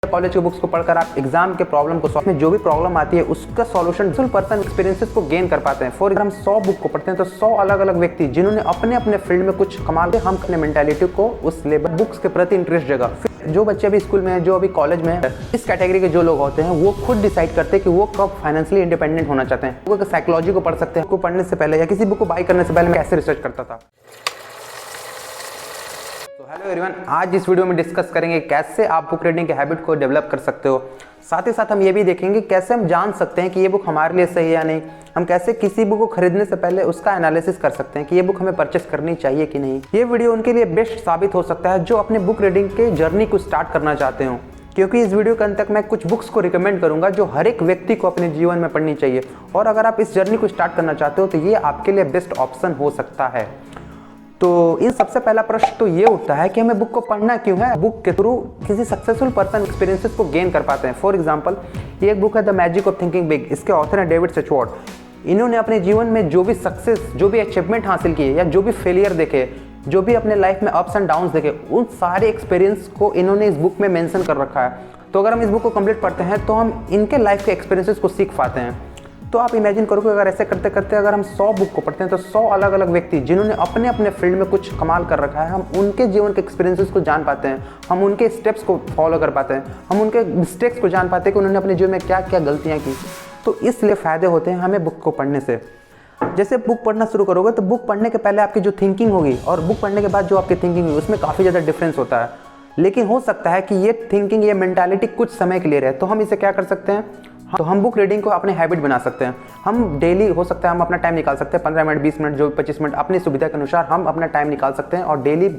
College की books को पढ़कर आप एग्जाम के प्रॉब्लम को सॉल्व में जो भी प्रॉब्लम आती है उसका सॉल्यूशन पर्सन एक्सपीरियंसेस को गेन कर पाते हैं। फॉर एग्जाम्पल हम 100 बुक को पढ़ते हैं तो 100 अलग अलग व्यक्ति जिन्होंने अपने अपने फील्ड में कुछ कमाल के, हम अपने मेंटालिटी को उस लेवल बुक्स के प्रति इंटरेस्ट जगह। फिर जो बच्चे अभी स्कूल में हैं, जो अभी कॉलेज में है, इस कैटेगरी के जो लोग होते हैं वो खुद डिसाइड करते हैं कि वो कब फाइनेंशियली इंडिपेंडेंट होना चाहते हैं। वो साइकोलॉजी को पढ़ सकते हैं। को पढ़ने से पहले या किसी बुक को बाय करने से पहले मैं कैसे रिसर्च करता था। हेलो एवरीवन, आज इस वीडियो में डिस्कस करेंगे कैसे आप बुक रीडिंग के हैबिट को डेवलप कर सकते हो। साथ ही साथ हम ये भी देखेंगे कैसे हम जान सकते हैं कि ये बुक हमारे लिए सही है या नहीं। हम कैसे किसी बुक को खरीदने से पहले उसका एनालिसिस कर सकते हैं कि ये बुक हमें परचेस करनी चाहिए कि नहीं। ये वीडियो उनके लिए बेस्ट साबित हो सकता है जो अपने बुक रीडिंग के जर्नी को स्टार्ट करना चाहते हो, क्योंकि इस वीडियो के अंत तक मैं कुछ बुक्स को रिकमेंड करूंगा जो हर एक व्यक्ति को अपने जीवन में पढ़नी चाहिए। और अगर आप इस जर्नी को स्टार्ट करना चाहते हो तो ये आपके लिए बेस्ट ऑप्शन हो सकता है। तो इन सबसे पहला प्रश्न तो ये उठता है कि हमें बुक को पढ़ना क्यों है। बुक के थ्रू किसी सक्सेसफुल पर्सन एक्सपीरियंसेस को गेन कर पाते हैं। फॉर एग्जांपल ये एक बुक है the magic of thinking big. इसके ऑथर है डेविड सेचवर्ट। इन्होंने अपने जीवन में जो भी सक्सेस, जो भी अचीवमेंट हासिल किए या जो भी फेलियर देखे, जो भी अपने लाइफ में अप्स एंड डाउन्स देखे, उन सारे एक्सपीरियंस को इन्होंने इस बुक में मेंशन कर रखा है। तो अगर हम इस बुक को कंप्लीट पढ़ते हैं तो हम इनके लाइफ के एक्सपीरियंसेस को सीख पाते हैं। तो आप इमेजिन करो कि अगर ऐसे करते करते अगर हम 100 बुक को पढ़ते हैं तो 100 अलग अलग व्यक्ति जिन्होंने अपने अपने फील्ड में कुछ कमाल कर रखा है, हम उनके जीवन के एक्सपीरियंसेस को जान पाते हैं, हम उनके स्टेप्स को फॉलो कर पाते हैं, हम उनके मिस्टेक्स को जान पाते हैं कि उन्होंने अपने जीवन में क्या क्या गलतियाँ की। तो इसलिए फ़ायदे होते हैं हमें बुक को पढ़ने से। जैसे बुक पढ़ना शुरू करोगे तो बुक पढ़ने के पहले आपकी जो थिंकिंग होगी और बुक पढ़ने के बाद जो आपकी थिंकिंग होगी उसमें काफ़ी ज़्यादा डिफरेंस होता है। लेकिन हो सकता है कि ये थिंकिंग, ये मेंटालिटी कुछ समय के लिए रहे। तो हम इसे क्या कर सकते हैं, तो हम बुक रीडिंग को अपने हैबिट बना सकते हैं। हम डेली, हो सकता है हम अपना टाइम निकाल सकते हैं, 15 मिनट, 20 मिनट, जो 25 मिनट, अपनी सुविधा के अनुसार हम अपना टाइम निकाल सकते हैं और डेली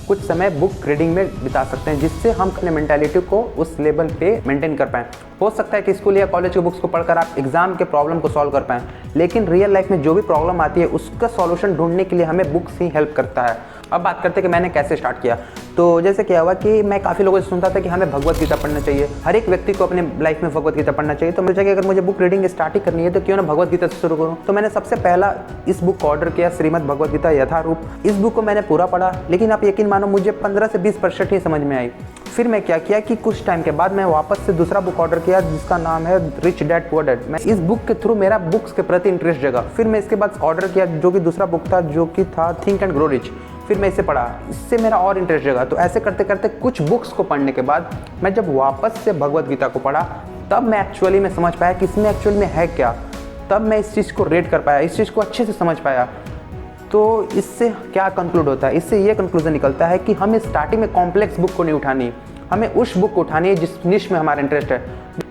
कुछ समय बुक रीडिंग में बिता सकते हैं, जिससे हम अपने मेंटालिटी को उस लेवल पे मेंटेन कर पाएँ। हो सकता है कि स्कूल या कॉलेज की बुक्स को पढ़कर आप एग्जाम के प्रॉब्लम को सॉल्व कर पाएँ, लेकिन रियल लाइफ में जो भी प्रॉब्लम आती है उसका सॉल्यूशन ढूंढने के लिए हमें बुक्स ही हेल्प करता है। अब बात करते हैं कि मैंने कैसे स्टार्ट किया। तो जैसे क्या हुआ कि मैं काफ़ी लोगों से सुनता था कि हमें भगवत गीता पढ़ना चाहिए, हर एक व्यक्ति को अपने लाइफ में भगवत गीता पढ़ना चाहिए। तो मुझे कि अगर मुझे बुक रीडिंग स्टार्ट ही करनी है तो क्यों ना भगवत गीता से शुरू करूँ। तो मैंने सबसे पहला इस बुक को ऑर्डर किया, श्रीमद् भगवत गीता यथारूप। इस बुक को मैंने पूरा पढ़ा, लेकिन आप यकीन मानो मुझे 15 से 20% ही समझ में आई। फिर मैं क्या किया कि कुछ टाइम के बाद मैं वापस से दूसरा बुक ऑर्डर किया जिसका नाम है रिच डैड पुअर डैड। मैं इस बुक के थ्रू मेरा बुक्स के प्रति इंटरेस्ट जगा। फिर मैं इसके बाद ऑर्डर किया जो कि दूसरा बुक था, जो कि था थिंक एंड ग्रो रिच। फिर मैं इसे पढ़ा, इससे मेरा और इंटरेस्ट जगा। तो ऐसे करते करते कुछ बुक्स को पढ़ने के बाद मैं जब वापस से भगवत गीता को पढ़ा तब मैं एक्चुअली में समझ पाया कि इसमें एक्चुअली में है क्या। तब मैं इस चीज़ को रेट कर पाया, इस चीज़ को अच्छे से समझ पाया। तो इससे क्या कंक्लूड होता है, इससे ये कंक्लूजन निकलता है कि हमें स्टार्टिंग में कॉम्प्लेक्स बुक को नहीं उठानी, हमें उस बुक को उठानी है जिस निश में हमारा इंटरेस्ट है।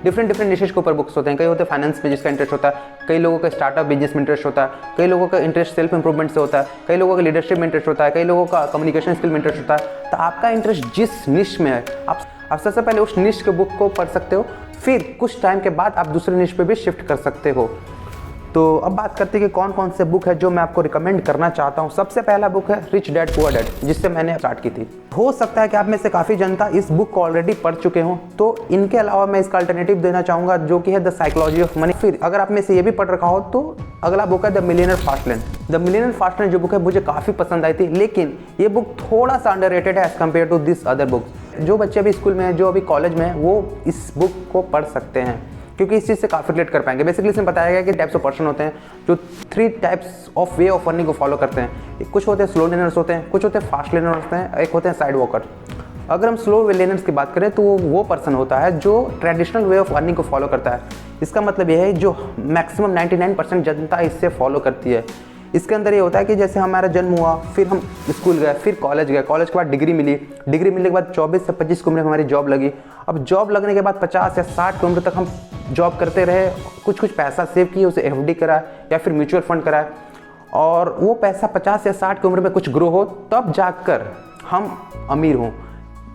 डिफरेंट निशेस के ऊपर बुक्स होते हैं। कई होते हैं फाइनेंस में जिसका इंटरेस्ट होता है, कई लोगों का स्टार्टअप बिजनेस में इंटरेस्ट होता है, कई लोगों का इंटरेस्ट सेल्फ इंप्रूवमेंट से होता है, कई लोगों का लीडरशिप में इंटरेस्ट होता है, कई लोगों का कम्युनिकेशन स्किल में इंटरेस्ट होता है। तो आपका इंटरेस्ट जिस निश में है आप सबसे पहले उस निश के बुक को पढ़ सकते हो, फिर कुछ टाइम के बाद आप दूसरे निश पे भी शिफ्ट कर सकते हो। तो अब बात करते हैं कि कौन कौन से बुक है जो मैं आपको रिकमेंड करना चाहता हूँ। सबसे पहला बुक है रिच डैड पुअर डैड, जिससे मैंने स्टार्ट की थी। हो सकता है कि आप में से काफ़ी जनता इस बुक को ऑलरेडी पढ़ चुके हों, तो इनके अलावा मैं इसका अल्टरनेटिव देना चाहूँगा जो कि है द साइकोलॉजी ऑफ मनी। फिर अगर आप में से ये भी पढ़ रखा हो तो अगला बुक है the millionaire fast lane. The millionaire fast lane जो बुक है मुझे काफ़ी पसंद आई थी, लेकिन ये बुक थोड़ा सा अंडररेटेड है as compare to this other books. जो बच्चे अभी स्कूल में हैं, जो अभी कॉलेज में हैं, वो इस बुक को पढ़ सकते हैं क्योंकि इस चीज़ से काफ़ी रिलेट कर पाएंगे। बेसिकली इसमें बताया गया कि टाइप्स ऑफ पर्सन होते हैं जो 3 types of way of earning को फॉलो करते हैं। कुछ होते हैं स्लो लर्नर्स होते हैं, कुछ होते हैं फास्ट लर्नर्स होते हैं, एक होते हैं साइड वॉकर। अगर हम स्लो लर्नर्स की बात करें तो वो पर्सन होता है जो ट्रेडिशनल वे ऑफ अर्निंग को फॉलो करता है। इसका मतलब यह है जो मैक्सिमम 99% जनता इससे फॉलो करती है। इसके अंदर ये होता है कि जैसे हमारा जन्म हुआ, फिर हम स्कूल गए, फिर कॉलेज गए, कॉलेज के बाद डिग्री मिली, डिग्री मिलने के बाद 24 से 25 की उम्र में हमारी जॉब लगी। अब जॉब लगने के बाद 50 या 60 की उम्र तक हम जॉब करते रहे, कुछ पैसा सेव किए, उसे एफडी कराए या फिर म्यूचुअल फंड कराए, और वो पैसा 50 या 60 की उम्र में कुछ ग्रो हो तब जाकर हम अमीर हों।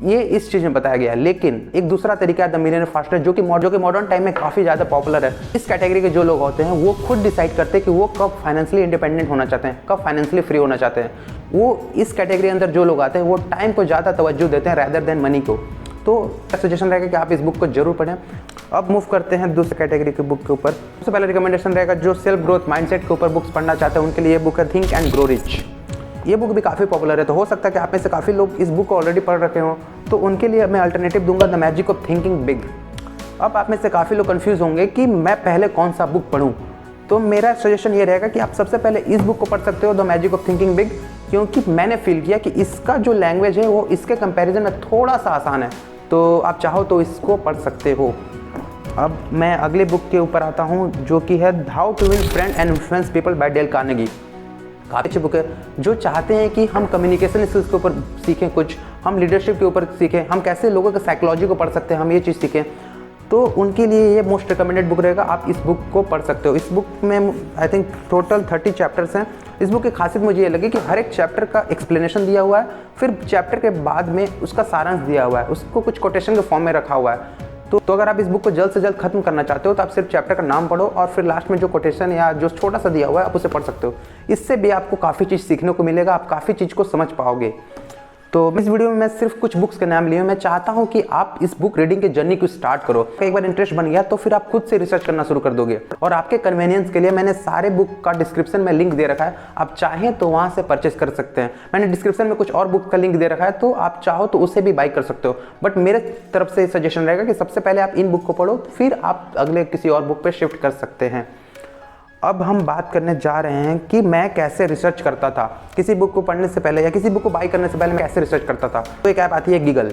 ये इस चीज़ में बताया गया है। लेकिन एक दूसरा तरीका है द मिलियनेयर फास्ट लेन, जो कि मॉडर्न टाइम में काफ़ी ज़्यादा पॉपुलर है। इस कैटेगरी के जो लोग होते हैं वो खुद डिसाइड करते हैं कि वो कब फाइनेंशियली इंडिपेंडेंट होना चाहते हैं, कब फाइनेंशियली फ्री होना चाहते हैं। वो इस कैटेगरी अंदर जो लोग आते हैं वो टाइम को ज़्यादा तवज्जो देते हैं रैदर देन मनी को। तो सजेशन रहेगा कि आप इस बुक को जरूर पढ़ें। अब मूव करते हैं दूसरे कैटेगरी की बुक के ऊपर। सबसे पहले रिकमेंडेशन रहेगा जो सेल्फ ग्रोथ माइंडसेट के ऊपर बुक्स पढ़ना चाहते हैं उनके लिए बुक है थिंक एंड ग्रो रिच। ये बुक भी काफ़ी पॉपुलर है, तो हो सकता है कि आप में से काफ़ी लोग इस बुक को ऑलरेडी पढ़ रखे हों, तो उनके लिए मैं अल्टरनेटिव दूंगा the magic of thinking big. अब आप में से काफ़ी लोग कंफ्यूज होंगे कि मैं पहले कौन सा बुक पढूं, तो मेरा सजेशन ये रहेगा कि आप सबसे पहले इस बुक को पढ़ सकते हो, the magic of thinking big, क्योंकि मैंने फील किया कि इसका जो लैंग्वेज है वो इसके कंपैरिजन में थोड़ा सा आसान है, तो आप चाहो तो इसको पढ़ सकते हो। अब मैं अगले बुक के ऊपर आता हूँ, जो कि है how to win friend and influence people by Dale Carnegie. काफ़ी अच्छी बुक है, जो चाहते हैं कि हम कम्युनिकेशन स्किल्स के ऊपर सीखें, कुछ हम लीडरशिप के ऊपर सीखें, हम कैसे लोगों के साइकोलॉजी को पढ़ सकते हैं, हम ये चीज़ सीखें, तो उनके लिए ये मोस्ट रिकमेंडेड बुक रहेगा। आप इस बुक को पढ़ सकते हो। इस बुक में आई थिंक टोटल 30 चैप्टर्स हैं। इस बुक की खासियत मुझे ये लगी कि हर एक चैप्टर का एक्सप्लेनेशन दिया हुआ है, फिर चैप्टर के बाद में उसका सारांश दिया हुआ है, उसको कुछ कोटेशन के फॉर्म में रखा हुआ है। तो अगर आप इस बुक को जल्द से जल्द खत्म करना चाहते हो तो आप सिर्फ चैप्टर का नाम पढ़ो और फिर लास्ट में जो कोटेशन या जो छोटा सा दिया हुआ है आप उसे पढ़ सकते हो। इससे भी आपको काफ़ी चीज़ सीखने को मिलेगा, आप काफ़ी चीज़ को समझ पाओगे। तो इस वीडियो में मैं सिर्फ कुछ बुक्स के नाम लिए हूँ। मैं चाहता हूँ कि आप इस बुक रीडिंग की जर्नी को स्टार्ट करो। एक बार इंटरेस्ट बन गया तो फिर आप खुद से रिसर्च करना शुरू कर दोगे। और आपके कन्वीनियंस के लिए मैंने सारे बुक का डिस्क्रिप्शन में लिंक दे रखा है, आप चाहें तो वहाँ से परचेस कर सकते हैं। मैंने डिस्क्रिप्शन में कुछ और बुक का लिंक दे रखा है, तो आप चाहो तो उसे भी बाई कर सकते हो। बट मेरे तरफ से सजेशन रहेगा कि सबसे पहले आप इन बुक को पढ़ो, फिर आप अगले किसी और बुक पर शिफ्ट कर सकते हैं। अब हम बात करने जा रहे हैं कि मैं कैसे रिसर्च करता था किसी बुक को पढ़ने से पहले या किसी बुक को बाई करने से पहले मैं कैसे रिसर्च करता था। तो एक ऐप आती है गीगल,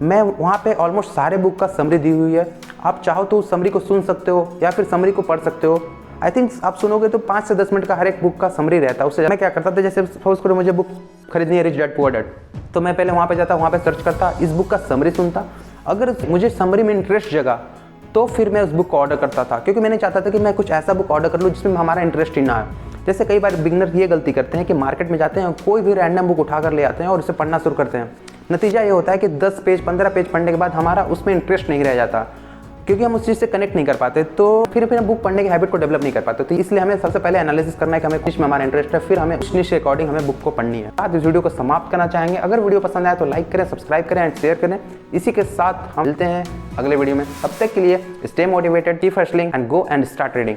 मैं वहाँ पे ऑलमोस्ट सारे बुक का समरी दी हुई है। आप चाहो तो उस समरी को सुन सकते हो या फिर समरी को पढ़ सकते हो। आई थिंक आप सुनोगे तो 5 से 10 मिनट का हर एक बुक का समरी रहता है। उससे मैं क्या करता था, जैसे सपोज करो मुझे बुक खरीदनी है रिच डैड पुअर डैड, तो मैं पहले वहाँ पर जाता, वहाँ पर सर्च करता, इस बुक का समरी सुनता। अगर मुझे समरी में इंटरेस्ट जगा तो फिर मैं उस बुक को ऑर्डर करता था, क्योंकि मैंने चाहता था कि मैं कुछ ऐसा बुक ऑर्डर कर लूँ जिसमें हमारा इंटरेस्ट ही ना है। जैसे कई बार बिगनर ये गलती करते हैं कि मार्केट में जाते हैं, कोई भी रैंडम बुक उठा कर ले आते हैं और उसे पढ़ना शुरू करते हैं। नतीजा ये होता है कि 10 पेज 15 पेज पढ़ने के बाद हमारा उसमें इंटरेस्ट नहीं रह जाता, क्योंकि हम उस चीज़ से कनेक्ट नहीं कर पाते, तो फिर हम बुक पढ़ने की हैबिट को डेवलप नहीं कर पाते। तो इसलिए हमें सबसे पहले एनालिसिस करना है कि हमें कुछ में हमारा इंटरेस्ट है, फिर हमें उस निश के अकॉर्डिंग हमें बुक को पढ़नी है। आज इस वीडियो को समाप्त करना चाहेंगे। अगर वीडियो पसंद आए तो लाइक करें, सब्सक्राइब करें एंड शेयर करें। इसी के साथ हम मिलते हैं अगले वीडियो में। तब तक के लिए stay motivated, keep hustling and go and start reading.